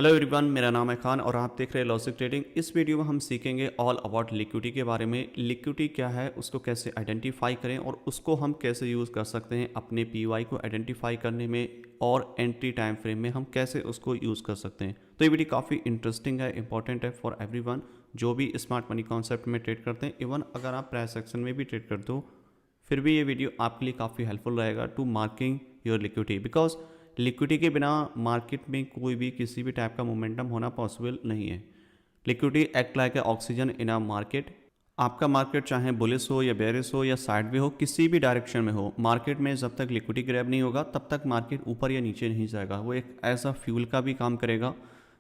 Hello everyone, मेरा नाम है खान और आप देख रहे हैं लॉजिक ट्रेडिंग। इस वीडियो में हम सीखेंगे ऑल अबाउट लिक्विडिटी के बारे में। लिक्विडिटी क्या है, उसको कैसे आइडेंटिफाई करें और उसको हम कैसे यूज़ कर सकते हैं अपने पीवाई को आइडेंटिफाई करने में, और एंट्री टाइम फ्रेम में हम कैसे उसको यूज़ कर सकते हैं। तो ये वीडियो काफ़ी इंटरेस्टिंग है, इंपॉर्टेंट है फॉर एवरीवन जो भी स्मार्ट मनी कॉन्सेप्ट में ट्रेड करते हैं। इवन अगर आप प्राइस सेक्शन में भी ट्रेड करते हो फिर भी ये वीडियो आपके लिए काफ़ी हेल्पफुल रहेगा to marking your liquidity, because liquidity के बिना मार्केट में कोई भी किसी भी टाइप का मोमेंटम होना पॉसिबल नहीं है। Liquidity act like A oxygen in a market. आपका मार्केट चाहे बुलिश हो या बेरिश हो या साइड में हो, किसी भी डायरेक्शन में हो, मार्केट में जब तक लिक्विडिटी ग्रैब नहीं होगा तब तक मार्केट ऊपर या नीचे नहीं जाएगा। वो एक ऐसा फ्यूल का भी काम करेगा।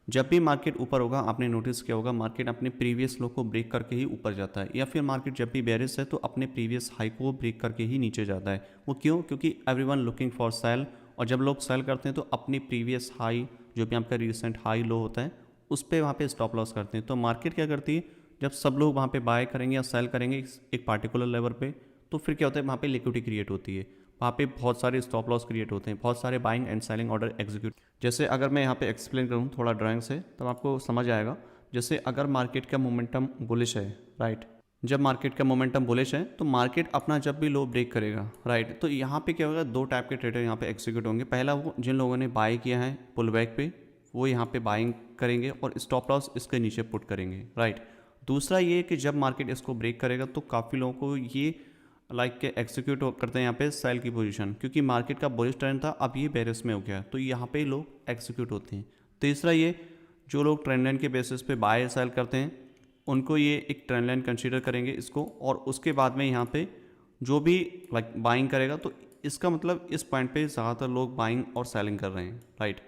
जब भी मार्केट ऊपर होगा, आपने नोटिस किया होगा, मार्केट अपने प्रीवियस लो को ब्रेक करके ही ऊपर जाता है, या फिर मार्केट जब भी बेरिश है तो अपने प्रीवियस हाई को ब्रेक करके ही नीचे जाता है। वो क्यों? क्योंकि एवरीवन लुकिंग फॉर सेल, और जब लोग सेल करते हैं तो अपनी प्रीवियस हाई, जो भी आपका रिसेंट हाई लो होता है, उस पर वहाँ पे स्टॉप लॉस करते हैं। तो मार्केट क्या करती है, जब सब लोग वहाँ पे बाय करेंगे या सेल करेंगे एक पार्टिकुलर लेवल पे, तो फिर क्या होता है, वहाँ पे लिक्विडिटी क्रिएट होती है, वहाँ पे बहुत सारे स्टॉप लॉस क्रिएट होते हैं, बहुत सारे buying and selling order execute. जैसे अगर मैं यहाँ पे एक्सप्लेन करूँ थोड़ा ड्राइंग से, तब आपको समझ आएगा। जैसे अगर मार्केट का मोमेंटम बुलिश है, राइट, जब मार्केट का मोमेंटम बुलिश है तो मार्केट अपना जब भी लो ब्रेक करेगा, राइट, तो यहाँ पे क्या होगा, दो टाइप के ट्रेडर यहाँ पे एग्जीक्यूट होंगे। पहला, वो जिन लोगों ने बाय किया है पुल बैक पे, वो यहाँ पे बाइंग करेंगे और स्टॉप लॉस इसके नीचे पुट करेंगे, राइट। दूसरा ये कि जब मार्केट इसको ब्रेक करेगा तो काफ़ी लोगों को ये लाइक के एग्जीक्यूट करते हैं यहाँ पे सेल की पोजीशन, क्योंकि मार्केट का बुलिश ट्रेंड था, अब ये बेरिश में हो गया, तो यहाँ पे लोग एग्जीक्यूट होते हैं। तीसरा ये, जो लोग ट्रेंड लाइन के बेसिस पे बाय सेल करते हैं, उनको ये एक ट्रेंड लाइन कंसीडर करेंगे इसको, और उसके बाद में यहाँ पे जो भी लाइक बाइंग करेगा, तो इसका मतलब इस पॉइंट पे ज़्यादातर लोग बाइंग और सेलिंग कर रहे हैं, राइट।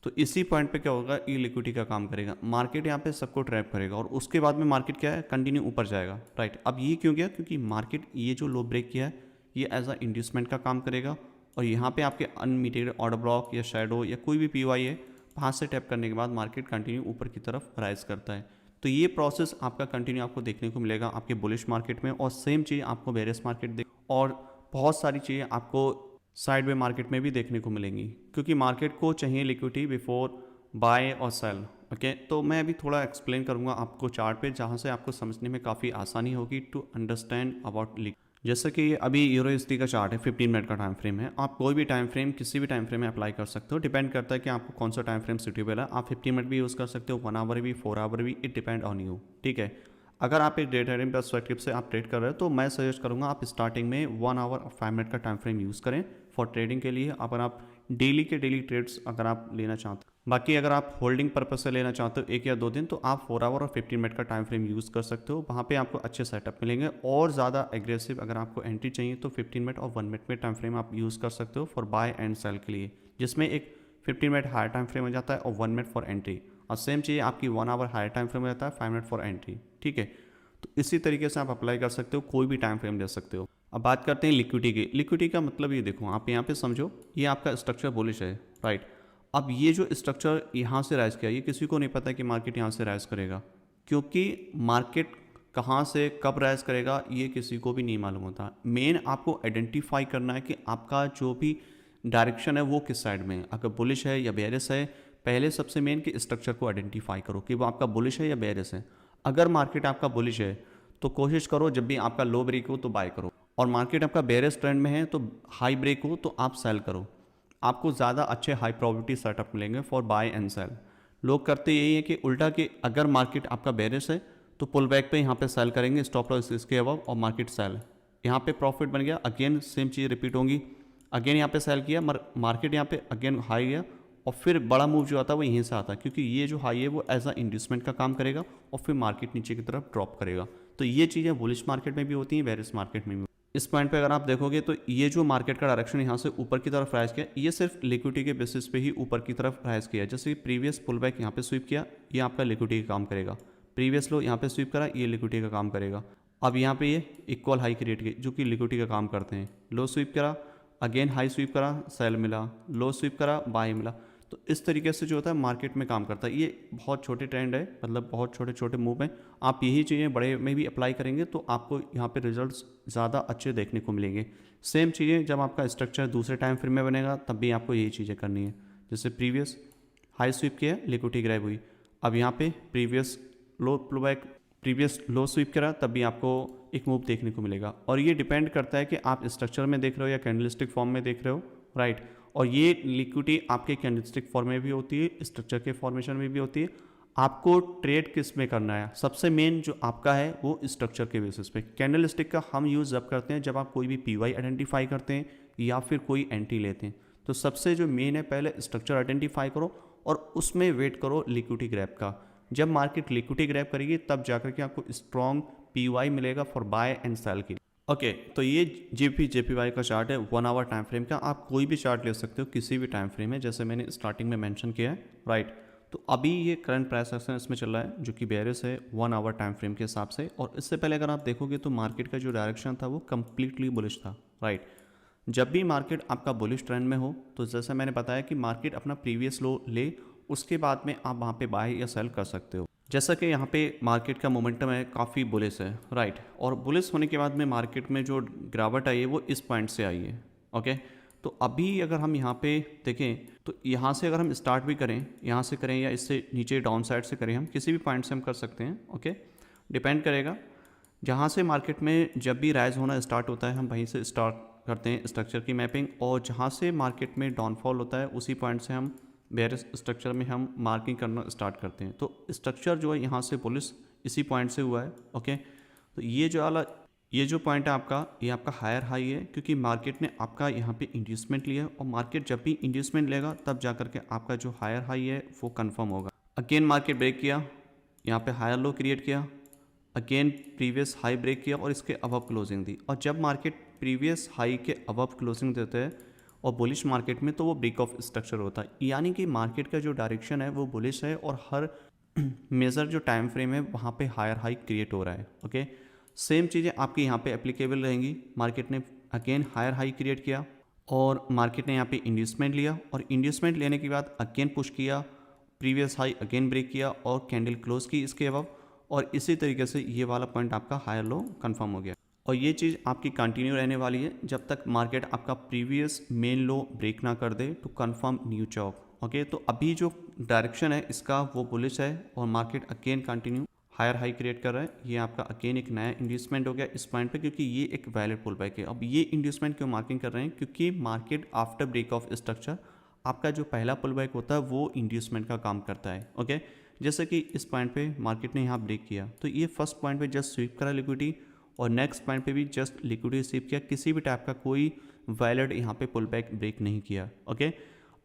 तो इसी पॉइंट पे क्या होगा, ये लिक्विडिटी का काम करेगा। मार्केट यहाँ पे सबको ट्रैप करेगा और उसके बाद में मार्केट क्या है, कंटिन्यू ऊपर जाएगा, राइट। अब ये क्यों गया, क्योंकि मार्केट ये जो लो ब्रेक किया है, ये एज अ इंड्यूसमेंट का काम करेगा, और यहाँ पे आपके अनमीटेड ऑर्डर ब्लॉक या शेडो या कोई भी पीवाई है, वहाँ से टैप करने के बाद मार्केट कंटिन्यू ऊपर की तरफ राइज करता है। तो ये प्रोसेस आपका कंटिन्यू आपको देखने को मिलेगा आपके बुलिश मार्केट में, और सेम चीज़ आपको बेरिश मार्केट देख, और बहुत सारी चीज़ें आपको साइड वे मार्केट में भी देखने को मिलेंगी, क्योंकि मार्केट को चाहिए लिक्विडिटी बिफोर बाय और सेल। ओके, तो मैं अभी थोड़ा एक्सप्लेन करूंगा आपको चार्ट पे, जहां से आपको समझने में काफ़ी आसानी होगी टू अंडरस्टैंड अबाउट लिक्विडिटी। जैसे कि अभी यूरोएसडी का चार्ट है, 15 मिनट का टाइम फ्रेम है। आप कोई भी टाइम फ्रेम किसी भी टाइम फ्रेम में अप्लाई कर सकते हो, डिपेंड करता है कि आपको कौन सा टाइम फ्रेम सूटेबल है। आप 15 मिनट भी यूज़ कर सकते हो, 1 आवर भी, 4 आवर भी, इट डिपेंड ऑन यू, ठीक है। अगर आप एक डे ट्रेडिंग पर्सपेक्टिव से आप ट्रेड कर रहे हो तो मैं सजेस्ट करूंगा आप स्टार्टिंग में 1 आवर और 5 मिनट का टाइम फ्रेम यूज़ करें फॉर ट्रेडिंग के लिए। अगर आप डेली के डेली ट्रेड्स अगर आप लेना चाहते हो, बाकी अगर आप होल्डिंग पर्पज से लेना चाहते हो 1 या 2 दिन, तो आप 4 आवर और 15 मिनट का टाइम फ्रेम यूज़ कर सकते हो। वहाँ पे आपको अच्छे सेटअप मिलेंगे, और ज़्यादा एग्रेसिव अगर आपको एंट्री चाहिए तो 15 मिनट और 1 मिनट में टाइम फ्रेम आप यूज़ कर सकते हो फॉर बाय एंड सेल के लिए, जिसमें एक 15 मिनट हायर टाइम फ्रेम हो जाता है और 1 मिनट फॉर एंट्री, और सेम चाहिए आपकी 1 आवर हायर टाइम फ्रेम हो जाता है, 5 मिनट फॉर एंट्री, ठीक है। तो इसी तरीके से आप अप्लाई कर सकते हो, कोई भी टाइम फ्रेम ले सकते हो। अब बात करते हैं लिक्विडिटी की। लिक्विडिटी का मतलब ये देखो, आप यहाँ पे समझो, ये आपका स्ट्रक्चर बुलिश है, राइट। अब ये जो स्ट्रक्चर यहाँ से राइज किया, ये किसी को नहीं पता कि मार्केट यहाँ से राइज करेगा, क्योंकि मार्केट कहाँ से कब राइज करेगा ये किसी को भी नहीं मालूम होता। मेन आपको आइडेंटिफाई करना है कि आपका जो भी डायरेक्शन है वो किस साइड में है, अगर बुलिश है या बेरिश है। पहले सबसे मेन कि स्ट्रक्चर को आइडेंटिफाई करो कि वो आपका बुलिश है या बेरिश है। अगर मार्केट आपका बुलिश है तो कोशिश करो जब भी आपका लो ब्रेक हो तो बाय करो, और मार्केट आपका बेरिश ट्रेंड में है तो हाई ब्रेक हो तो आप सेल करो। आपको ज़्यादा अच्छे हाई प्रोबेबिलिटी सेटअप मिलेंगे फॉर बाय एंड सेल। लोग करते यही है कि उल्टा, कि अगर मार्केट आपका बेरिश है तो पुल बैक पे यहाँ पे सेल करेंगे, स्टॉप लॉस इसके अबव, और मार्केट सेल, यहाँ पे प्रॉफिट बन गया, अगेन सेम चीज़ रिपीट होंगी, अगेन यहाँ पे सेल किया, मार्केट यहाँ पे अगेन हाई गया, और फिर बड़ा मूव जो आता है वो यहीं से आता है, क्योंकि ये जो हाई है वो एज अ इंड्यूसमेंट का काम करेगा, और फिर मार्केट नीचे की तरफ ड्रॉप करेगा। तो ये चीज़ें बुलिश मार्केट में भी होती हैं, बेरिश मार्केट में भी। इस पॉइंट पे अगर आप देखोगे तो ये जो मार्केट का डायरेक्शन यहाँ से ऊपर की तरफ राइज किया, ये सिर्फ लिक्विडिटी के बेसिस पे ही ऊपर की तरफ राइज किया। जैसे प्रीवियस पुल बैक यहाँ पे स्वीप किया, ये आपका लिक्विडिटी का काम करेगा। प्रीवियस लो यहाँ पे स्वीप करा, ये लिक्विडिटी का काम करेगा। अब यहाँ पे ये इक्वल हाई क्रिएट किए जो कि लिक्विडिटी का काम करते हैं। लो स्वीप करा, अगेन हाई स्वीप करा, सेल मिला, लो स्वीप करा, बाय मिला। तो इस तरीके से जो होता है मार्केट में काम करता है। ये बहुत छोटे ट्रेंड है, मतलब बहुत छोटे छोटे मूव हैं। आप यही चीज़ें बड़े में भी अप्लाई करेंगे तो आपको यहाँ पे रिजल्ट्स ज़्यादा अच्छे देखने को मिलेंगे। सेम चीज़ें जब आपका स्ट्रक्चर दूसरे टाइम फ्रेम में बनेगा तब भी आपको यही चीज़ें करनी है। जैसे प्रीवियस हाई स्वीप किया, लिक्विडिटी ग्रैब हुई। अब यहाँ पे previous low pull back, previous low sweep करा, तब भी आपको एक मूव देखने को मिलेगा। और ये डिपेंड करता है कि आप स्ट्रक्चर में देख रहे हो या कैंडलस्टिक फॉर्म में देख रहे हो, राइट। और ये लिक्विडिटी आपके कैंडलस्टिक फॉर्म में भी होती है, स्ट्रक्चर के फॉर्मेशन में भी होती है। आपको ट्रेड किस में करना है, सबसे मेन जो आपका है वो स्ट्रक्चर के बेसिस पे। कैंडलस्टिक का हम यूज़ जब करते हैं जब आप कोई भी पीवाई आइडेंटिफाई करते हैं या फिर कोई एंट्री लेते हैं। तो सबसे जो मेन है, पहले स्ट्रक्चर आइडेंटिफाई करो और उसमें वेट करो लिक्विडिटी ग्रैब का। जब मार्केट लिक्विडिटी ग्रैब करेगी तब जाकर के आपको स्ट्रॉन्ग पीवाई मिलेगा फॉर बाय एंड सेल की। ओके, तो ये जेपीवाई का चार्ट है 1 आवर टाइम फ्रेम का। आप कोई भी चार्ट ले सकते हो किसी भी टाइम फ्रेम में, जैसे मैंने स्टार्टिंग में मेंशन किया है, राइट। तो अभी ये करंट प्राइस एक्शन इसमें चल रहा है जो कि बेयरिश है 1 आवर टाइम फ्रेम के हिसाब से। और इससे पहले अगर आप देखोगे तो मार्केट का जो डायरेक्शन था वो कम्प्लीटली बुलिश था, राइट। जब भी मार्केट आपका बुलिश ट्रेंड में हो तो जैसा मैंने बताया कि मार्केट अपना प्रीवियस लो ले, उसके बाद में आप वहाँ पे बाय या सेल कर सकते हो। जैसा कि यहाँ पे मार्केट का मोमेंटम है काफ़ी बुलिश है, राइट। और बुलिश होने के बाद में मार्केट में जो गिरावट आई है वो इस पॉइंट से आई है, ओके। तो अभी अगर हम यहाँ पे देखें तो यहाँ से अगर हम स्टार्ट भी करें, यहाँ से करें या इससे नीचे डाउन साइड से करें, हम किसी भी पॉइंट से हम कर सकते हैं, ओके। डिपेंड करेगा जहाँ से मार्केट में जब भी राइज होना स्टार्ट होता है हम वहीं से स्टार्ट करते हैं स्ट्रक्चर की मैपिंग, और जहाँ से मार्केट में डाउनफॉल होता है उसी पॉइंट से हम बेयरिश स्ट्रक्चर में हम मार्किंग करना स्टार्ट करते हैं। तो स्ट्रक्चर जो है यहाँ से बुलिश इसी पॉइंट से हुआ है, ओके। तो ये जो पॉइंट है आपका, ये आपका हायर हाई है क्योंकि मार्केट ने आपका यहाँ पे इंड्यूसमेंट लिया है, और मार्केट जब भी इंड्यूसमेंट लेगा तब जा करके आपका जो हायर हाई है वो कंफर्म होगा। अगेन मार्केट ब्रेक किया, यहाँ पे हायर लो क्रिएट किया, अगेन प्रीवियस हाई ब्रेक किया और इसके अबव क्लोजिंग दी। और जब मार्केट प्रीवियस हाई के अबव क्लोजिंग देते हैं और बुलिश मार्केट में, तो वो ब्रेक ऑफ स्ट्रक्चर होता है, यानी कि मार्केट का जो डायरेक्शन है वो बुलिश है और हर मेजर जो टाइम फ्रेम है वहाँ पे हायर हाई क्रिएट हो रहा है, ओके। सेम चीज़ें आपकी यहाँ पे एप्लीकेबल रहेंगी। मार्केट ने अगेन हायर हाई क्रिएट किया और मार्केट ने यहाँ पे इंड्यूसमेंट लिया, और इंड्यूसमेंट लेने के बाद अगेन पुश किया, प्रीवियस हाई अगेन ब्रेक किया और कैंडल क्लोज की इसके अबव, और इसी तरीके से ये वाला पॉइंट आपका हायर लो कंफर्म हो गया। और ये चीज़ आपकी कंटिन्यू रहने वाली है जब तक मार्केट आपका प्रीवियस मेन लो ब्रेक ना कर दे to confirm new chop, okay. तो अभी जो डायरेक्शन है इसका वो बुलिश है और market again continue higher high create कर रहा है। ये आपका अगेन एक नया इंड्यूसमेंट हो गया इस पॉइंट पे, क्योंकि ये एक वैलिड पुल बैक है। अब ये इंड्यूसमेंट क्यों मार्किंग कर रहे हैं, क्योंकि market after break of structure आपका जो पहला पुल बैक होता है वो इंड्यूसमेंट का काम करता है, ओके। जैसे कि इस पॉइंट पे मार्केट ने यहाँ ब्रेक किया तो ये फर्स्ट पॉइंट पे जस्ट स्वीप करा लिक्विडिटी, और नेक्स्ट पॉइंट पे भी जस्ट लिक्विडिटी स्वीप किया, किसी भी टाइप का कोई वैलिड यहाँ पे पुल बैक ब्रेक नहीं किया, ओके।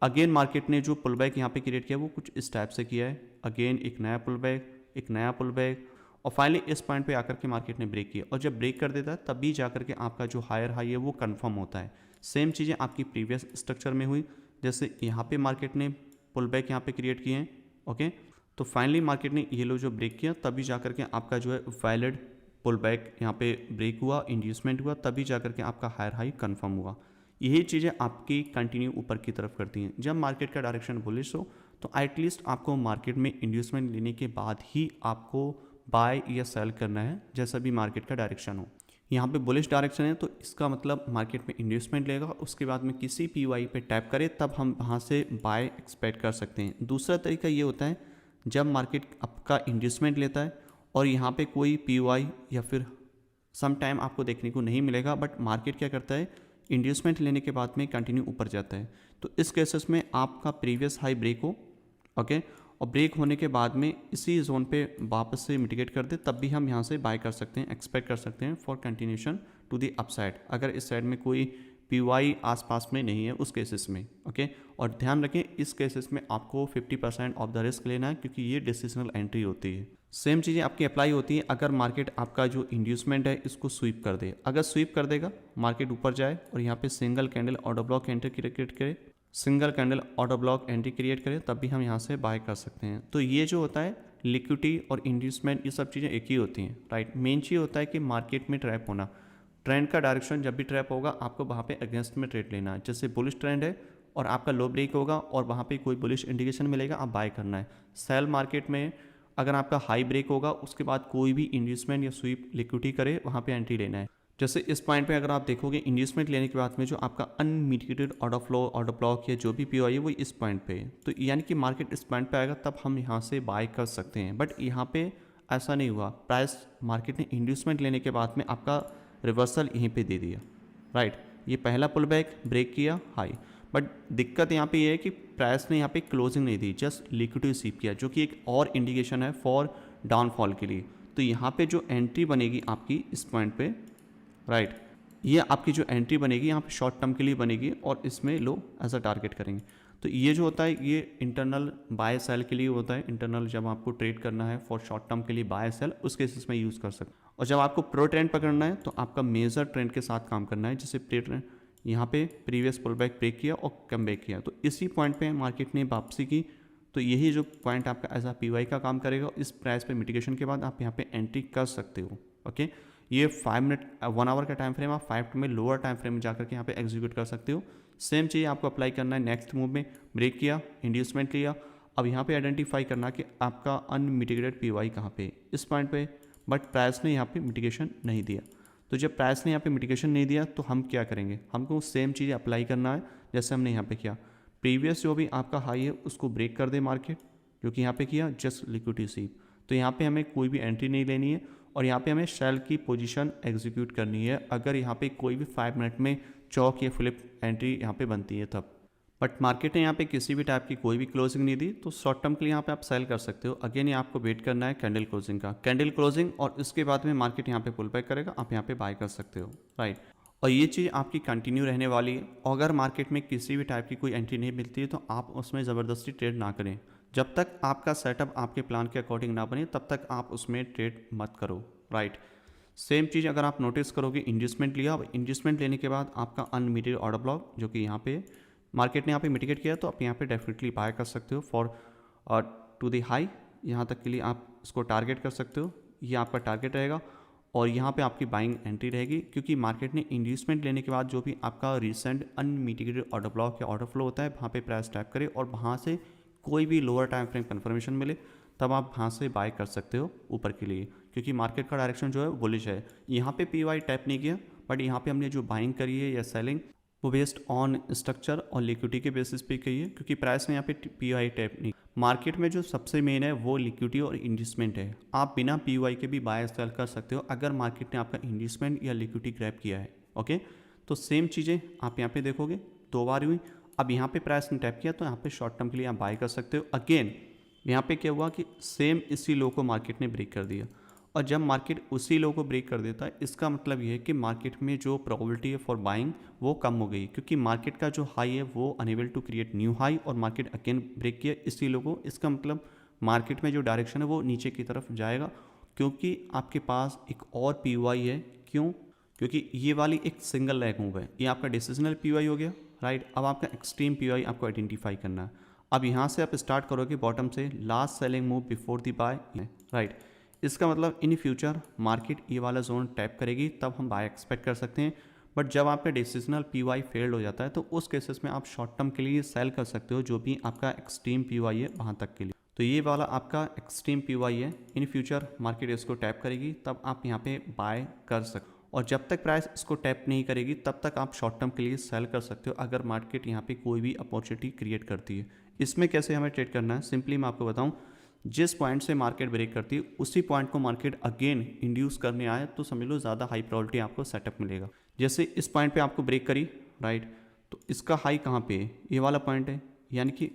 अगेन मार्केट ने जो पुल बैक यहाँ पे क्रिएट किया वो कुछ इस टाइप से किया है, अगेन एक नया पुल बैक, एक नया पुल बैक, और फाइनली इस पॉइंट पे आकर के मार्केट ने ब्रेक किया। और जब ब्रेक कर देता है तभी जाकर के आपका जो हायर हाई है वो कंफर्म होता है। सेम चीज़ें आपकी प्रीवियस स्ट्रक्चर में हुई, जैसे यहाँ पे मार्केट ने पुल बैक यहाँ पे क्रिएट किए हैं, ओके। तो फाइनली मार्केट ने ये लो जो ब्रेक किया तभी जाकर के आपका जो है वैलिड पुल बैक यहाँ पे ब्रेक हुआ, इंड्यूसमेंट हुआ, तभी जाकर के आपका हायर हाई कंफर्म हुआ। यही चीज़ें आपकी कंटिन्यू ऊपर की तरफ करती हैं। जब मार्केट का डायरेक्शन बुलिश हो तो एटलीस्ट आपको मार्केट में इंड्यूसमेंट लेने के बाद ही आपको बाय या सेल करना है, जैसा भी मार्केट का डायरेक्शन हो। यहाँ पे बुलिश डायरेक्शन है तो इसका मतलब मार्केट में इंड्यूसमेंट लेगा, उसके बाद में किसी पीवाई पे टैप करे तब हम वहाँ से बाय एक्सपेक्ट कर सकते हैं। दूसरा तरीका ये होता है जब मार्केट आपका इंड्यूसमेंट लेता है और यहाँ पे कोई पीवाई या फिर सम टाइम आपको देखने को नहीं मिलेगा, बट मार्केट क्या करता है इंड्यूसमेंट लेने के बाद में कंटिन्यू ऊपर जाता है। तो इस केसेस में आपका प्रीवियस हाई ब्रेक हो, ओके, और ब्रेक होने के बाद में इसी जोन पे वापस से मिटिगेट कर दे, तब भी हम यहाँ से बाय कर सकते हैं, एक्सपेक्ट कर सकते हैं for continuation to the upside, अगर इस साइड में कोई पीवाई आसपास में नहीं है उस केसेस में, ओके। और ध्यान रखें इस केसेस में आपको 50% ऑफ द रिस्क लेना है, क्योंकि ये डिसीजनल एंट्री होती है। सेम चीज़ें आपकी अप्लाई होती हैं अगर मार्केट आपका जो इंड्यूसमेंट है इसको स्वीप कर दे। अगर स्वीप कर देगा, मार्केट ऊपर जाए और यहाँ पे single candle order block entry create करे, single candle order block entry create करें, तब भी हम यहाँ से बाय कर सकते हैं। तो ये जो होता है लिक्विडिटी और इंड्यूसमेंट, ये सब चीज़ें एक ही होती हैं, राइट। मेन चीज़ होता है कि मार्केट में ट्रैप होना, ट्रेंड का डायरेक्शन जब भी ट्रैप होगा आपको वहाँ पे अगेंस्ट में ट्रेड लेना है। जैसे बुलिश ट्रेंड है और आपका लो ब्रेक होगा और वहाँ पे कोई बुलिश इंडिकेशन मिलेगा, आप बाय करना है। सेल मार्केट में अगर आपका हाई ब्रेक होगा उसके बाद कोई भी इंड्यूसमेंट या स्वीप लिक्विडिटी करे, वहाँ पे एंट्री लेना है। जैसे इस पॉइंट पे अगर आप देखोगे इंड्यूसमेंट लेने के बाद में जो आपका unmitigated order flow, order block या जो भी पीओ है वो इस पॉइंट पे है, तो यानी कि मार्केट इस पॉइंट पे आएगा तब हम यहाँ से बाय कर सकते हैं। बट यहाँ पे ऐसा नहीं हुआ, प्राइस मार्केट ने इंड्यूसमेंट लेने के बाद में आपका रिवर्सल यहीं पे दे दिया, राइट। ये पहला पुल बैक ब्रेक किया हाई, बट दिक्कत यहाँ पे ये है कि प्राइस ने यहाँ पे क्लोजिंग नहीं दी, जस्ट लिक्विडिटी रिसीव किया, जो कि एक और इंडिकेशन है फॉर डाउनफॉल के लिए। तो यहाँ पे जो एंट्री बनेगी आपकी इस पॉइंट पे, राइट, ये आपकी जो एंट्री बनेगी यहाँ पे शॉर्ट टर्म के लिए बनेगी और इसमें लो एज अ टारगेट करेंगे। तो ये जो होता है ये इंटरनल बाय सेल के लिए होता है। इंटरनल जब आपको ट्रेड करना है फॉर शॉर्ट टर्म के लिए बाय सेल, उस केसेस में यूज़ कर सकते हैं। और जब आपको प्रो ट्रेंड पकड़ना है तो आपका मेजर ट्रेंड के साथ काम करना है। जैसे प्री ट्रेंड यहाँ पे प्रीवियस पुल बैक ब्रेक किया और कम बैक किया, तो इसी पॉइंट पे मार्केट ने वापसी की, तो यही जो पॉइंट आपका एज अ पीवाई का काम करेगा। इस प्राइस पे मिटिगेशन के बाद आप यहाँ पे एंट्री कर सकते हो। ओके, ये 5 मिनट 1 आवर का टाइम फ्रेम, आप 5 में लोअर टाइम फ्रेम में जाकर के यहाँ पे एग्जीक्यूट कर सकते हो। सेम चीज़ आपको अप्लाई करना है। नेक्स्ट मूव में ब्रेक किया, इंड्यूसमेंट लिया, अब यहाँ पे आइडेंटिफाई करना कि आपका अनमिटिगेटेड पीवाई कहाँ पे, इस पॉइंट पे, बट प्राइस ने यहाँ पे मिटिगेशन नहीं दिया। तो जब प्राइस ने यहाँ पे मिटिगेशन नहीं दिया तो हम क्या करेंगे, हमको सेम चीज़ अप्लाई करना है जैसे हमने यहाँ पे किया। प्रीवियस जो भी आपका हाई है उसको ब्रेक कर दे मार्केट, जो कि यहाँ पे किया, जस्ट लिक्विडिटी रिसीव। तो यहाँ पे हमें कोई भी एंट्री नहीं लेनी है और यहाँ पे हमें सेल की पोजीशन एग्जीक्यूट करनी है अगर यहाँ पे कोई भी 5 मिनट में चौक या फ्लिप एंट्री यहाँ पे बनती है तब। बट मार्केट ने यहाँ पे किसी भी टाइप की कोई भी क्लोजिंग नहीं दी, तो शॉर्ट टर्म के लिए यहाँ पे आप सेल कर सकते हो। अगेन ये आपको वेट करना है कैंडल क्लोजिंग का, कैंडल क्लोजिंग, और इसके बाद में मार्केट यहाँ पे पुल बैक करेगा, आप यहाँ पे बाय कर सकते हो, राइट। और ये चीज़ आपकी कंटिन्यू रहने वाली है। अगर मार्केट में किसी भी टाइप की कोई एंट्री नहीं मिलती है तो आप उसमें ज़बरदस्ती ट्रेड ना करें। जब तक आपका सेटअप आपके प्लान के अकॉर्डिंग ना बने तब तक आप उसमें ट्रेड मत करो, राइट। सेम चीज़ अगर आप नोटिस करोगे, इंड्यूसमेंट लिया, इंड्यूसमेंट लेने के बाद आपका अनमिटिगेटेड ऑर्डर ब्लॉक जो कि यहाँ पे मार्केट ने यहाँ पे मिटिगेट किया, तो आप यहाँ पे डेफिनेटली बाय कर सकते हो फॉर टू द हाई। यहाँ तक के लिए आप इसको टारगेट कर सकते हो, ये आपका टारगेट रहेगा और यहाँ पे आपकी बाइंग एंट्री रहेगी, क्योंकि मार्केट ने इंड्यूसमेंट लेने के बाद जो भी आपका रिसेंट अनमिटिगेटेड ऑर्डर ब्लॉक या ऑर्डर फ्लो होता है वहाँ पे प्राइस टैप करे और वहाँ से कोई भी लोअर टाइम फ्रेम कन्फर्मेशन मिले तब आप वहाँ से बाय कर सकते हो ऊपर के लिए, क्योंकि मार्केट का डायरेक्शन जो है बुलिश है। यहाँ पे पीवाई टैप नहीं किया, बट यहाँ पे हमने जो बाइंग करी है या सेलिंग वो बेस्ड ऑन स्ट्रक्चर और लिक्विडिटी के बेसिस पे कही है, क्योंकि प्राइस में यहाँ पे पीवाई टैप नहीं। मार्केट में जो सबसे मेन है वो लिक्विडिटी और इंड्यूसमेंट है। आप बिना पीवाई के भी बाय सेल कर सकते हो अगर मार्केट ने आपका इंड्यूसमेंट या लिक्विडिटी ग्रैब किया है। ओके, तो सेम चीज़ें आप यहाँ पे देखोगे 2 बार हुई। अब यहाँ पे प्राइस ने टैप किया तो यहाँ पे शॉर्ट टर्म के लिए आप बाय कर सकते हो। अगेन यहाँ पे क्या हुआ कि सेम इसी लो को मार्केट ने ब्रेक कर दिया, और जब मार्केट उसी लो को ब्रेक कर देता है इसका मतलब ये है कि मार्केट में जो प्रोबेबिलिटी है फॉर बाइंग वो कम हो गई, क्योंकि मार्केट का जो हाई है वो unable to create new high और मार्केट अगेन ब्रेक किया इसी लो को। इसका मतलब मार्केट में जो डायरेक्शन है वो नीचे की तरफ जाएगा, क्योंकि आपके पास एक और पीवाई है। क्यों? क्योंकि ये वाली एक सिंगल लेग मूव है, ये आपका डिसीजनल पीवाई हो गया, राइट। अब आपका एक्सट्रीम पीवाई आपको आइडेंटिफाई करना है। अब यहाँ से आप स्टार्ट करोगे बॉटम से, last selling move before the buy, right. इसका मतलब इन फ्यूचर मार्केट ये वाला जोन टैप करेगी तब हम बाय एक्सपेक्ट कर सकते हैं। बट जब आपका डिसीजनल पीवाई फेल्ड हो जाता है तो उस केसेस में आप शॉर्ट टर्म के लिए सेल कर सकते हो, जो भी आपका एक्सट्रीम पीवाई है वहाँ तक के लिए। तो ये वाला आपका एक्सट्रीम पीवाई है, इन फ्यूचर मार्केट इसको टैप करेगी तब आप यहाँ पे बाय कर सकते हो, और जब तक प्राइस इसको टैप नहीं करेगी तब तक आप शॉर्ट टर्म के लिए सेल कर सकते हो अगर मार्केट यहाँ पे कोई भी अपॉर्चुनिटी क्रिएट करती है। इसमें कैसे हमें ट्रेड करना है, सिंपली मैं आपको बताऊँ, जिस पॉइंट से मार्केट ब्रेक करती है उसी पॉइंट को मार्केट अगेन इंड्यूस करने आए तो समझ लो ज़्यादा हाई प्रोबेबिलिटी आपको सेटअप मिलेगा। जैसे इस पॉइंट पे आपको ब्रेक करी, राइट, तो इसका हाई कहाँ पे है, ये वाला पॉइंट है, यानी कि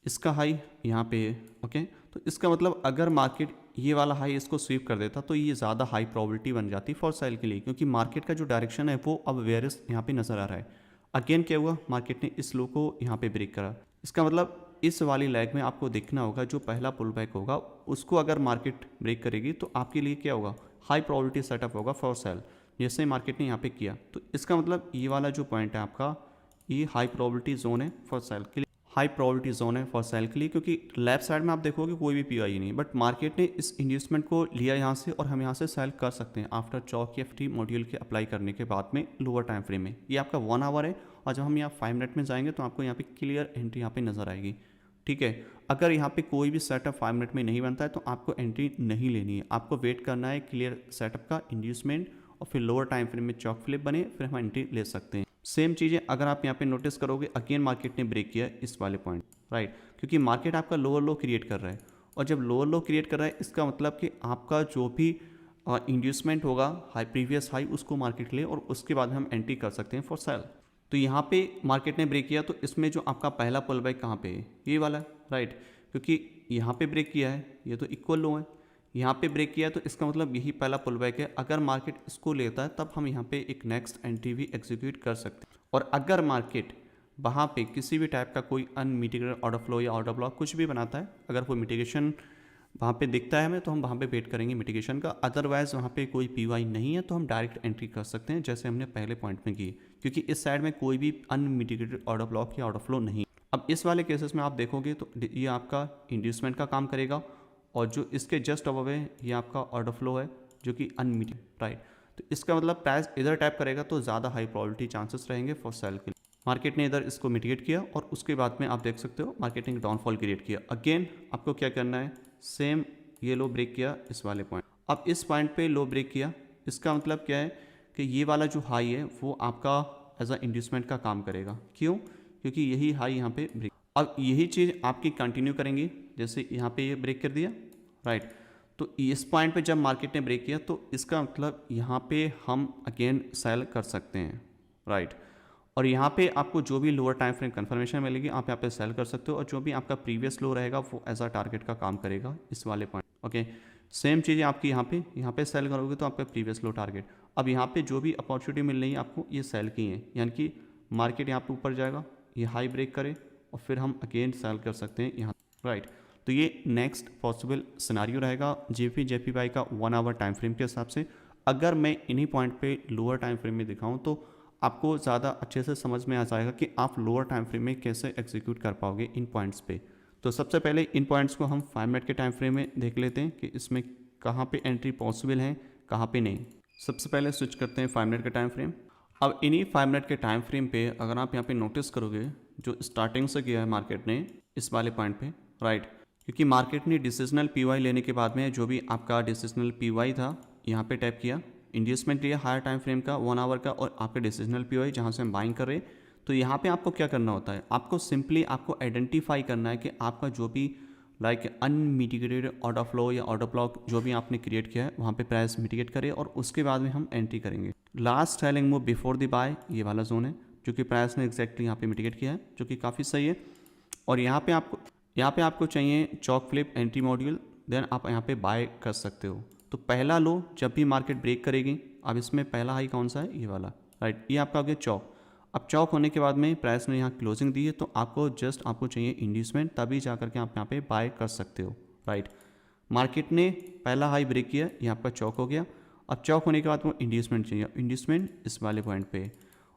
इसका हाई यहाँ पे है। ओके, तो इसका मतलब अगर मार्केट ये वाला हाई इसको स्वीप कर देता तो ये ज़्यादा हाई प्रोबेबिलिटी बन जाती फॉर सेल के लिए, क्योंकि मार्केट का जो डायरेक्शन है वो अब वेरियस यहाँ पे नज़र आ रहा है। अगेन क्या हुआ, मार्केट ने इस लो को यहाँ पे ब्रेक करा, इसका मतलब इस वाली लैग में आपको देखना होगा जो पहला पुल बैक होगा उसको अगर मार्केट ब्रेक करेगी तो आपके लिए क्या होगा, हाई प्रोबेबिलिटी सेटअप होगा फॉर सेल, जैसे मार्केट ने यहाँ पे किया। तो इसका मतलब ये वाला जो पॉइंट है आपका, ये हाई प्रोबेबिलिटी जोन है फॉर सेल के लिए, हाई प्रोबेबिलिटी जोन है फॉर सेल के लिए, क्योंकि लेफ्ट साइड में आप देखोगे कोई भी पीआई नहीं, बट मार्केट ने इस इन्वेस्टमेंट को लिया यहाँ से और हम यहाँ से सेल कर सकते हैं आफ्टर चौक या FT मॉड्यूल के अप्लाई करने के बाद में लोअर टाइम फ्रेम में। ये आपका 1 आवर है, और जब हम यहाँ 5 मिनट में जाएंगे तो आपको यहाँ पे क्लियर एंट्री यहाँ पे नजर आएगी, ठीक है। अगर यहाँ पे कोई भी सेटअप 5 मिनट में नहीं बनता है तो आपको एंट्री नहीं लेनी है, आपको वेट करना है क्लियर सेटअप का, इंड्यूसमेंट और फिर लोअर टाइम फ्रेम में चॉक फ्लिप बने, फिर हम एंट्री ले सकते हैं। सेम चीज़ें अगर आप यहाँ पे नोटिस करोगे, अगेन मार्केट ने ब्रेक किया इस वाले पॉइंट, राइट, क्योंकि मार्केट आपका लोअर लो क्रिएट कर रहा है, और जब लोअर लो क्रिएट कर रहा है इसका मतलब कि आपका जो भी इंड्यूसमेंट होगा हाई प्रीवियस हाई उसको मार्केट ले, और उसके बाद हम एंट्री कर सकते हैं फॉर सेल। तो यहाँ पे मार्केट ने ब्रेक किया, तो इसमें जो आपका पहला पुल बैक कहाँ पे है, ये वाला, राइट, क्योंकि यहाँ पे ब्रेक किया है, ये तो इक्वल लो है, यहाँ पे ब्रेक किया है, तो इसका मतलब यही पहला पुल बैक है। अगर मार्केट इसको लेता है तब हम यहाँ पे एक नेक्स्ट एंट्री भी एग्जीक्यूट कर सकते हैं। और अगर मार्केट वहाँ पे किसी भी टाइप का कोई अनमिटिगेटेड ऑर्डर फ्लो या ऑर्डर ब्लॉक कुछ भी बनाता है, अगर कोई मिटिगेशन वहाँ पे दिखता है हमें, तो हम वहाँ पे वेट करेंगे मिटिगेशन का। अदरवाइज वहाँ पे कोई पीवाई नहीं है तो हम डायरेक्ट एंट्री कर सकते हैं, जैसे हमने पहले पॉइंट में की, क्योंकि इस साइड में कोई भी अनमिटिगेटेड ऑर्डर ब्लॉक या ऑर्डर फ्लो नहीं। अब इस वाले केसेस में आप देखोगे तो ये आपका इंड्यूसमेंट का काम करेगा, और जो इसके जस्ट अबव है ये आपका ऑर्डर फ्लो है जो कि अनमिटिगेटेड, राइट। तो इसका मतलब प्राइस इधर टैप करेगा तो ज़्यादा हाई प्रोबेबिलिटी चांसेस रहेंगे फॉर सेल के लिए। मार्केट ने इधर इसको मिटिगेट किया, और उसके बाद में आप देख सकते हो मार्केट ने डाउनफॉल क्रिएट किया। अगेन आपको क्या करना है, सेम ये लो ब्रेक किया इस वाले पॉइंट, अब इस पॉइंट पे लो ब्रेक किया, इसका मतलब क्या है कि ये वाला जो हाई है वो आपका एज अ इंड्यूसमेंट का काम करेगा। क्यों? क्योंकि यही हाई यहाँ पे ब्रेक, अब यही चीज़ आपकी कंटिन्यू करेंगी, जैसे यहाँ पे ये ब्रेक कर दिया, राइट। तो इस पॉइंट पे जब मार्केट ने ब्रेक किया तो इसका मतलब यहाँ पे हम अगेन सेल कर सकते हैं, राइट। और यहाँ पे आपको जो भी लोअर टाइम फ्रेम कंफर्मेशन मिलेगी आप यहाँ पे सेल कर सकते हो, और जो भी आपका प्रीवियस लो रहेगा वो एज अ टारगेट का काम करेगा इस वाले पॉइंट, ओके। सेम चीज़ें आपकी यहाँ पे सेल करोगे तो आपका प्रीवियस लो टारगेट। अब यहाँ पे जो भी अपॉर्चुनिटी मिल रही है आपको, ये सेल की है, यानी कि मार्केट यहाँ पे ऊपर जाएगा, ये हाई ब्रेक करे, और फिर हम अगेन सेल कर सकते हैं यहाँ, राइट। तो ये नेक्स्ट पॉसिबल सिनारियो रहेगा जेपीवाई का 1 आवर टाइम फ्रेम के हिसाब से। अगर मैं इन्हीं पॉइंट पे लोअर टाइम फ्रेम में दिखाऊं तो आपको ज़्यादा अच्छे से समझ में आ जाएगा कि आप लोअर टाइम फ्रेम में कैसे एग्जीक्यूट कर पाओगे इन पॉइंट्स पे। तो सबसे पहले इन पॉइंट्स को हम 5 मिनट के टाइम फ्रेम में देख लेते हैं कि इसमें कहाँ पे एंट्री पॉसिबल है, कहाँ पे नहीं। सबसे पहले स्विच करते हैं 5 मिनट का टाइम फ्रेम। अब इन्हीं 5 मिनट के टाइम फ्रेम पे अगर आप यहाँ पे नोटिस करोगे, जो स्टार्टिंग से किया है मार्केट ने इस वाले पॉइंट पे, राइट, क्योंकि मार्केट ने डिसीजनल पीवाई लेने के बाद में जो भी आपका डिसीजनल पीवाई था यहाँ पे टैप किया, इंड्यूसमेंट लिया हायर टाइम फ्रेम का 1 आवर का, और आपके डिसीजनल पीवाई जहाँ से हम बाइंग कर रहे हैं। तो यहाँ पे आपको क्या करना होता है, आपको सिंपली आपको आइडेंटिफाई करना है कि आपका जो भी लाइक अनमिटिगेटेड ऑर्डर फ्लो या ऑर्डर ब्लॉक जो भी आपने क्रिएट किया है वहाँ पे प्राइस मिटिगेट करे, और उसके बाद में हम एंट्री करेंगे। Last selling move before the buy ये वाला जोन है जो कि प्राइस ने एक्जैक्टली यहाँ पे मिटिगेट किया है, जो कि काफ़ी सही है। और यहाँ पे आपको चाहिए CHoCH flip entry module, then आप यहाँ पे बाय कर सकते हो। तो पहला लो जब भी मार्केट ब्रेक करेगी, अब इसमें पहला हाई कौन सा है, ये वाला, राइट, ये आपका हो गया चॉक। अब चॉक होने के बाद में प्राइस ने यहाँ क्लोजिंग दी है, तो आपको चाहिए इंड्यूसमेंट, तभी जा करके आप यहाँ पे बाय कर सकते हो, राइट। मार्केट ने पहला हाई ब्रेक किया, ये आपका चॉक हो गया। अब चॉक होने के बाद वो इंड्यूसमेंट चाहिए, इंड्यूसमेंट इस वाले पॉइंट पे,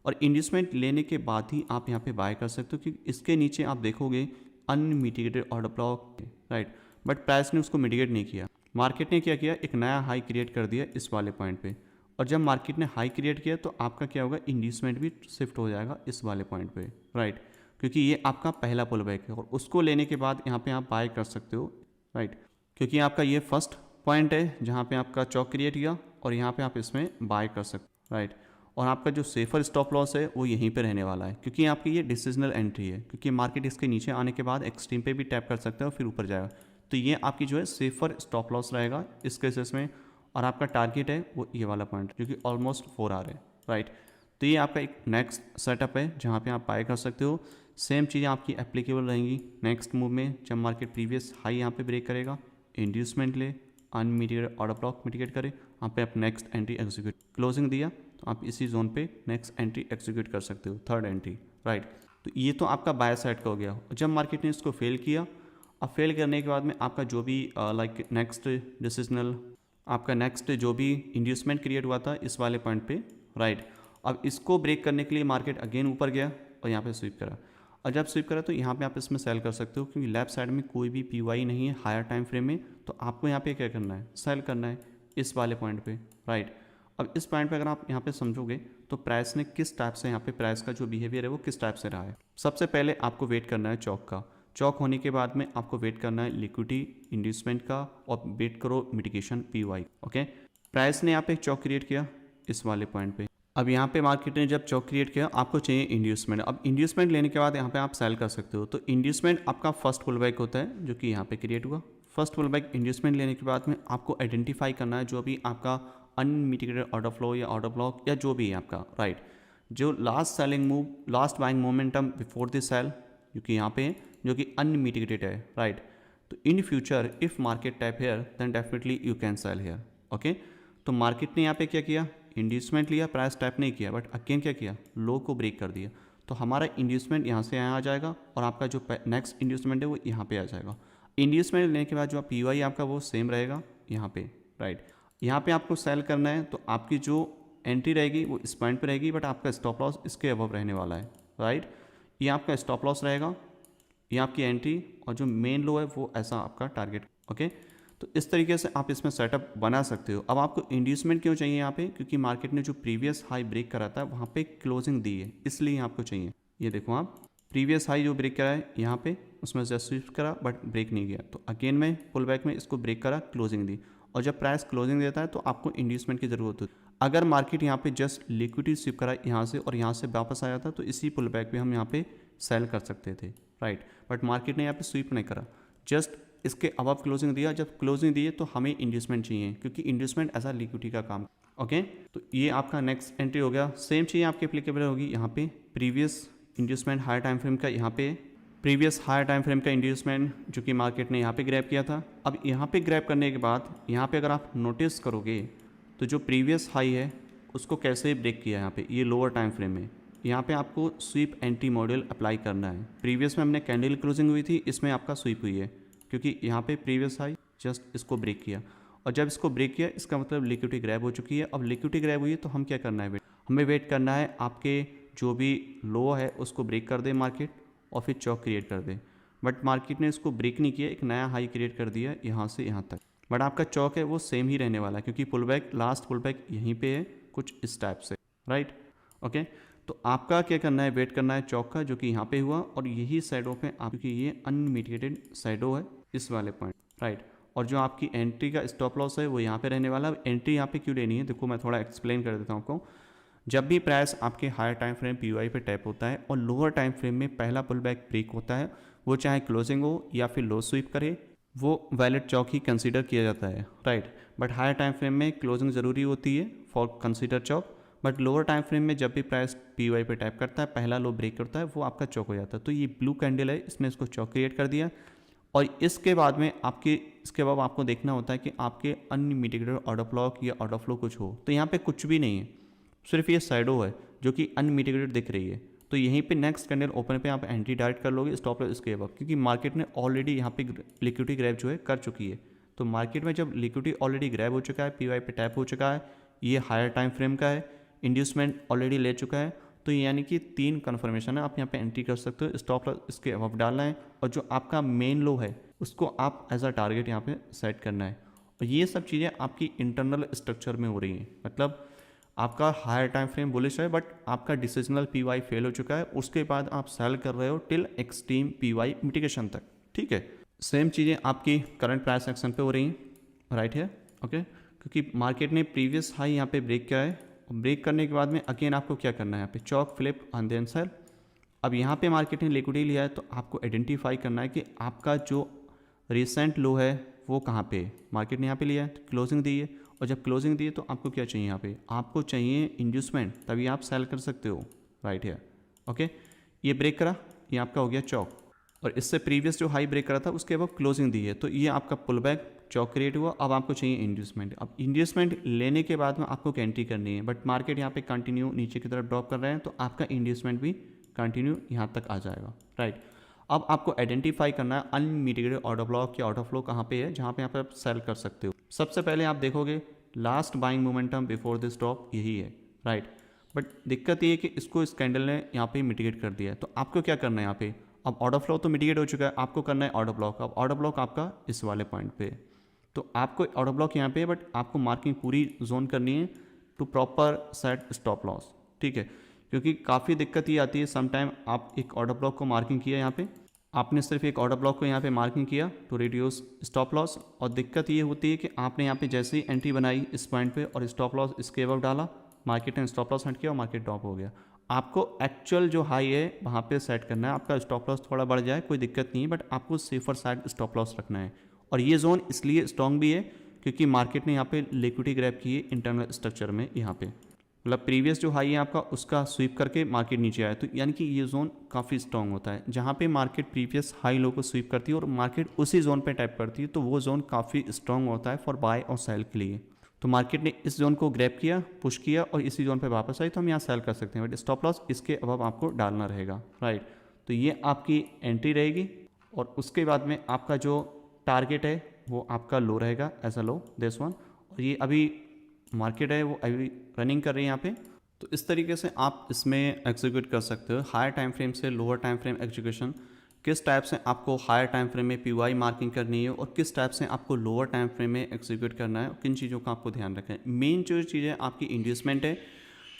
और इंड्यूसमेंट लेने के बाद ही आप यहाँ पे बाय कर सकते हो, क्योंकि इसके नीचे आप देखोगे unmitigated order block, right, but price ने उसको मिटिगेट नहीं किया। मार्केट ने क्या किया, एक नया हाई क्रिएट कर दिया इस वाले पॉइंट पे, और जब मार्केट ने हाई क्रिएट किया तो आपका क्या होगा, इंड्यूसमेंट भी शिफ्ट हो जाएगा इस वाले पॉइंट पे, राइट, क्योंकि ये आपका पहला पुल बैक है, और उसको लेने के बाद यहाँ पे आप बाय कर सकते हो, राइट, क्योंकि आपका ये फर्स्ट पॉइंट है जहाँ पे आपका चॉक क्रिएट किया, और यहाँ पे आप इसमें बाय कर सकते हो, राइट। और आपका जो सेफर स्टॉप लॉस है वो यहीं पे रहने वाला है, क्योंकि आपकी ये डिसीजनल एंट्री है, क्योंकि मार्केट इसके नीचे आने के बाद एक्सट्रीम पे भी टैप कर सकते हो फिर ऊपर जाएगा। तो ये आपकी जो है सेफर स्टॉप लॉस रहेगा इस केसेस में, और आपका टारगेट है वो ये वाला पॉइंट जो कि ऑलमोस्ट 4 आवर है, राइट। तो ये आपका एक नेक्स्ट सेटअप है जहाँ पे आप बाय कर सकते हो। सेम चीज़ें आपकी एप्लीकेबल रहेंगी नेक्स्ट मूव में, जब मार्केट प्रीवियस हाई यहाँ पे ब्रेक करेगा, इंड्यूसमेंट ले, अनमिटिगेटेड ऑर्डर ब्लॉक मिटिगेट करे, वहाँ पे आप नेक्स्ट एंट्री एग्जीक्यूट, क्लोजिंग दिया तो आप इसी जोन पे नेक्स्ट एंट्री एग्जीक्यूट कर सकते हो, थर्ड एंट्री, राइट। तो ये तो आपका बाय साइड का हो गया। जब मार्केट ने इसको फेल किया, अब फेल करने के बाद में आपका जो भी लाइक नेक्स्ट डिसीजनल, आपका नेक्स्ट जो भी इंड्यूसमेंट क्रिएट हुआ था इस वाले पॉइंट पे, राइट, अब इसको ब्रेक करने के लिए मार्केट अगेन ऊपर गया और यहाँ पे स्वीप करा, और जब स्वीप करा तो यहाँ पे आप इसमें सेल कर सकते हो, क्योंकि लेफ्ट साइड में कोई भी पीवाई नहीं है हायर टाइम फ्रेम में, तो आपको यहाँ पे क्या करना है, सेल करना है इस वाले पॉइंट पे, राइट। अब इस पॉइंट पे अगर आप यहाँ पे समझोगे तो प्राइस ने किस टाइप से, यहाँ पे प्राइस का जो बिहेवियर है वो किस टाइप से रहा है। सबसे पहले आपको वेट करना है चॉक का, चॉक होने के बाद में आपको वेट करना है लिक्विडिटी इंड्यूसमेंट का, और वेट करो मिटिगेशन पीवाई, ओके। प्राइस ने यहाँ पे एक चॉक क्रिएट किया, इस वाले पॉइंट पे। अब यहाँ पे मार्केट ने जब चौक क्रिएट किया, आपको चाहिए इंड्यूसमेंट। अब इंड्यूसमेंट लेने के बाद यहाँ पे आप सेल कर सकते हो। तो इंड्यूसमेंट आपका फर्स्ट पुल बैक होता है जो कि यहाँ पे क्रिएट हुआ। फर्स्ट पुल बैक इंड्यूसमेंट लेने के बाद में आपको आइडेंटिफाई करना है जो भी आपका अनमिटिगेटेड ऑर्डर फ्लो या ऑर्डर ब्लॉक या जो भी है आपका, राइट, जो last selling move, last buying momentum before this sell जो कि यहाँ पे है, जो कि अनमिटिगेटेड है, राइट। तो in future if market tap here then definitely you can sell here, okay. तो मार्केट ने यहाँ पे क्या किया, इंड्यूसमेंट लिया, प्राइस टैप नहीं किया, बट अगेन क्या किया, लो को ब्रेक कर दिया। तो हमारा इंड्यूसमेंट यहाँ से यहाँ आ जाएगा और आपका जो नेक्स्ट इंड्यूसमेंट है वो यहाँ पे आ जाएगा। इंड्यूसमेंट लेने के बाद जो पीवाई आपका वो सेम रहेगा यहाँ पे, राइट। यहाँ पे आपको सेल करना है तो आपकी जो एंट्री रहेगी वो इस पॉइंट पे रहेगी, बट आपका स्टॉप लॉस इसके अबव रहने वाला है, राइट। ये आपका स्टॉप लॉस रहेगा, ये आपकी एंट्री, और जो मेन लो है वो ऐसा आपका टारगेट, ओके। तो इस तरीके से आप इसमें सेटअप बना सकते हो। अब आपको इंड्यूसमेंट क्यों चाहिए यहाँ पे, क्योंकि मार्केट ने जो प्रीवियस हाई ब्रेक करा था वहाँ पे क्लोजिंग दी है, इसलिए आपको चाहिए। ये देखो आप, प्रीवियस हाई जो ब्रेक करा है यहाँ पे, उसमें जस्ट स्विफ्ट करा बट ब्रेक नहीं गया, तो अगेन में पुल बैक में इसको ब्रेक करा, क्लोजिंग दी, और जब प्राइस क्लोजिंग देता है तो आपको इंड्यूसमेंट की ज़रूरत होती है। अगर मार्केट यहाँ पे जस्ट लिक्विडिटी स्विप करा यहाँ से और यहाँ से वापस आया था तो इसी पुल बैक पे हम यहाँ पे सेल कर सकते थे, राइट। बट मार्केट ने यहाँ पे स्वीप नहीं करा, जस्ट इसके अबव क्लोजिंग दिया। जब क्लोजिंग दिए तो हमें इंड्यूसमेंट चाहिए, क्योंकि इंड्यूसमेंट एज अ लिक्विडिटी का काम, ओके। तो ये आपका नेक्स्ट एंट्री हो गया। सेम चीज़ आपके एप्लीकेबल होगी यहाँ पे, previous inducement higher time frame का, यहाँ पे प्रीवियस हायर टाइम फ्रेम का इंड्यूसमेंट जो कि मार्केट ने यहाँ पे ग्रैब किया था। अब यहाँ पे ग्रैब करने के बाद यहाँ पे अगर आप नोटिस करोगे तो जो प्रीवियस हाई है उसको कैसे ब्रेक किया यहाँ पे, ये लोअर टाइम फ्रेम में। यहाँ पे आपको स्वीप एंटी मॉडल अप्लाई करना है। प्रीवियस में हमने कैंडल क्लोजिंग हुई थी, इसमें आपका स्वीप हुई है, क्योंकि यहाँ पे प्रीवियस हाई जस्ट इसको ब्रेक किया, और जब इसको ब्रेक किया इसका मतलब लिक्विडिटी ग्रैब हो चुकी है। अब लिक्विडिटी ग्रैब हुई है तो हम क्या करना है, हमें वेट करना है आपके जो भी लो है उसको ब्रेक कर दे मार्केट और फिर चौक क्रिएट कर दे। बट मार्केट ने इसको ब्रेक नहीं किया, एक नया हाई क्रिएट कर दिया यहाँ से यहाँ तक, बट आपका चौक है वो सेम ही रहने वाला है, क्योंकि pull back, last pull back यहीं पे है कुछ इस टाइप से, राइट, ओके। तो आपका क्या करना है, वेट करना है चौक का जो कि यहाँ पे हुआ, और यही साइडों पे आप, क्योंकि ये अनमिटिगेटेड साइडो है इस वाले पॉइंट, राइट। और जो आपकी एंट्री का स्टॉप लॉस है वो यहाँ पे रहने वाला है। एंट्री यहाँ पे क्यों लेनी है, देखो मैं थोड़ा एक्सप्लेन कर देता हूँ आपको। जब भी प्राइस आपके हायर टाइम फ्रेम पीवाई पे टैप होता है और लोअर टाइम फ्रेम में पहला पुल बैक ब्रेक होता है, वो चाहे क्लोजिंग हो या फिर लो स्वीप करे, वो वैलिड चौक ही कंसीडर किया जाता है, right. But higher time frame में क्लोजिंग ज़रूरी होती है for consider CHoCH, but lower time frame में जब भी प्राइस पीवाई पे टैप करता है, पहला लो ब्रेक करता है, वो आपका चौक हो जाता है। तो ये ब्लू कैंडल है, इसने इसको चौक क्रिएट कर दिया, और इसके बाद में इसके बाद आपको देखना होता है कि आपके अनमिटिगेटेड ऑर्डर ब्लॉक या ऑर्डर फ्लो कुछ हो। तो यहाँ पे कुछ भी नहीं है, सिर्फ ये साइडो है जो कि अनमिटिगेटेड दिख रही है। तो यहीं पे नेक्स्ट कैंडल ओपन पे आप एंट्री डायरेक्ट कर लोगे, स्टॉप लॉस इसके अबव, क्योंकि मार्केट ने ऑलरेडी यहाँ पे लिक्विडिटी ग्रैब जो है कर चुकी है। तो मार्केट में जब लिक्विडिटी ऑलरेडी ग्रैब हो चुका है, पीवाई पे टैप हो चुका है, ये हायर टाइम फ्रेम का है, इंड्यूसमेंट ऑलरेडी ले चुका है, तो यानी कि 3 कन्फर्मेशन है, आप यहाँ पे एंट्री कर सकते हो। स्टॉप लॉस इसके अबव डालना है, और जो आपका मेन लो है उसको आप एज अ टारगेट यहाँ पे सेट करना है। और ये सब चीज़ें आपकी इंटरनल स्ट्रक्चर में हो रही हैं, मतलब आपका हायर टाइम फ्रेम बुलिश है बट आपका डिसीजनल पीवाई फेल हो चुका है, उसके बाद आप सेल कर रहे हो टिल एक्सट्रीम पीवाई मिटिगेशन तक, ठीक है। सेम चीज़ें आपकी करंट प्राइस एक्शन पे हो रही हैं, राइट है, ओके। क्योंकि मार्केट ने प्रीवियस हाई यहाँ पे ब्रेक किया है, और ब्रेक करने के बाद में अगेन आपको क्या करना है, यहाँ पे चौक फ्लिप एंड देन सेल। अब यहाँ पे मार्केट ने लिक्विडिटी लिया है, तो आपको आइडेंटिफाई करना है कि आपका जो रिसेंट लो है वो कहाँ पे है। मार्केट ने यहाँ पे लिया है, तो क्लोजिंग दी है, और जब क्लोजिंग दी है तो आपको क्या चाहिए, यहाँ पे आपको चाहिए इंड्यूसमेंट, तभी आप सेल कर सकते हो, राइट है, ओके। ये ब्रेक करा, ये आपका हो गया चौक, और इससे प्रीवियस जो हाई ब्रेक करा था उसके बाद क्लोजिंग दी है, तो ये आपका पुल बैक चौक क्रिएट हुआ। अब आपको चाहिए इंड्यूसमेंट। अब इंड्यूसमेंट लेने के बाद में आपको एंट्री करनी है, बट मार्केट यहाँ पे कंटिन्यू नीचे की तरफ ड्रॉप कर रहे हैं, तो आपका इंड्यूसमेंट भी कंटिन्यू यहाँ तक आ जाएगा, राइट। अब आपको आइडेंटिफाई करना है अनमिटिगेटेड ऑर्डर ब्लॉक या ऑर्डर फ्लो कहाँ पे है, जहाँ पे आप सेल कर सकते हो। सबसे पहले आप देखोगे last buying momentum before this drop यही है, राइट। बट दिक्कत ये है कि इसको इस कैंडल ने यहाँ पे मिटिगेट कर दिया है, तो आपको क्या करना है यहाँ पे, अब ऑर्डर फ्लो तो मिटिगेट हो चुका है, आपको करना है ऑर्डर ब्लॉक। अब ऑर्डर ब्लॉक आपका इस वाले पॉइंट पे, तो आपको ऑर्डर ब्लॉक यहाँ पे, बट आपको मार्किंग पूरी जोन करनी है to proper set stop loss, ठीक है। क्योंकि काफ़ी दिक्कत ये आती है, समटाइम आप एक ऑर्डर ब्लॉक को मार्किंग किया, यहाँ पे आपने सिर्फ एक ऑर्डर ब्लॉक को यहाँ पे मार्किंग किया टू रिड्यूस स्टॉप लॉस, और दिक्कत ये होती है कि आपने यहाँ पे जैसे ही एंट्री बनाई इस पॉइंट पे और स्टॉप लॉस इसके अबव डाला, मार्केट ने स्टॉप लॉस सेट किया और मार्केट ड्रॉप हो गया। आपको एक्चुअल जो हाई है वहाँ पे सेट करना है। आपका स्टॉप लॉस थोड़ा बढ़ जाए कोई दिक्कत नहीं है, बट आपको सेफर साइड स्टॉप लॉस रखना है। और ये जोन इसलिए स्ट्रॉन्ग भी है क्योंकि मार्केट ने यहाँ पे लिक्विडिटी ग्रैब की है इंटरनल स्ट्रक्चर में। यहाँ पे मतलब प्रीवियस जो हाई है आपका उसका स्वीप करके मार्केट नीचे आया, तो यानी कि ये जोन काफ़ी स्ट्रॉन्ग होता है। जहाँ पे मार्केट प्रीवियस हाई लो को स्वीप करती है और मार्केट उसी जोन पे टैप करती है, तो वो जोन काफ़ी स्ट्रॉन्ग होता है फॉर बाय और सेल के लिए। तो मार्केट ने इस जोन को ग्रैब किया, पुश किया और इसी जोन पे वापस आई, तो हम यहाँ सेल कर सकते हैं, बट स्टॉप लॉस इसके अबव आपको डालना रहेगा, राइट। तो ये आपकी एंट्री रहेगी और उसके बाद में आपका जो टारगेट है वो आपका लो रहेगा, ऐसा लो दिस वन। और ये अभी मार्केट है वो अभी रनिंग कर रही है यहाँ पे। तो इस तरीके से आप इसमें एग्जीक्यूट कर सकते हो हायर टाइम फ्रेम से लोअर टाइम फ्रेम एग्जीक्यूशन। किस टाइप से आपको हायर टाइम फ्रेम में पीवाई मार्किंग करनी है और किस टाइप से आपको लोअर टाइम फ्रेम में एग्जीक्यूट करना है, किन चीज़ों का आपको ध्यान रखना है। मेन जो चीज़ है आपकी इंड्यूसमेंट है।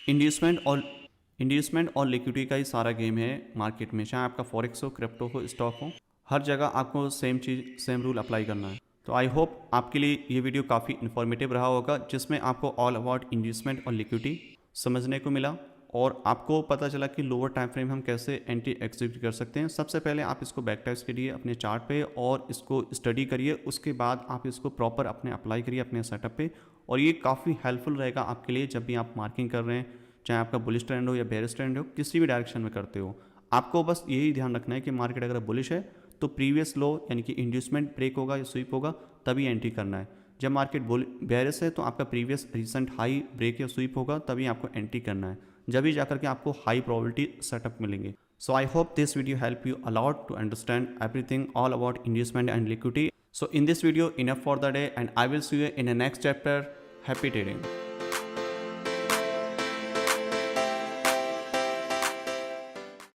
इंड्यूसमेंट और लिक्विडिटी का ही सारा गेम है मार्केट में, चाहे आपका फॉरेक्स हो, क्रिप्टो हो, स्टॉक हो, हर जगह आपको सेम चीज़ सेम रूल अप्लाई करना है। तो आई होप आपके लिए ये वीडियो काफ़ी इन्फॉर्मेटिव रहा होगा, जिसमें आपको ऑल अबाउट इंड्यूसमेंट और लिक्विडिटी समझने को मिला और आपको पता चला कि लोअर टाइम फ्रेम हम कैसे एंटी एग्जीक्यूट कर सकते हैं। सबसे पहले आप इसको बैक टेस्ट करिए अपने चार्ट पे और इसको स्टडी करिए, उसके बाद आप इसको प्रॉपर अपने अप्लाई करिए अपने सेटअप पे, और ये काफ़ी हेल्पफुल रहेगा आपके लिए जब भी आप मार्किंग कर रहे हैं, चाहे आपका बुलिश ट्रेंड हो या बेयरिश ट्रेंड हो, किसी भी डायरेक्शन में करते हो। आपको बस यही ध्यान रखना है कि मार्केट अगर बुलिश है तो प्रीवियस लो यानी कि इंड्यूसमेंट ब्रेक होगा या स्वीप होगा तभी एंट्री करना है। जब मार्केट बेयरिश है तो आपका प्रीवियस रिसेंट हाई ब्रेक या स्वीप होगा तभी आपको एंट्री करना है, जब भी जाकर के आपको हाई प्रोबेबिलिटी सेटअप मिलेंगे। So I hope this video help you a lot to understand everything all about inducement and liquidity. So in this video enough for the day and I will see you in the next chapter. Happy trading.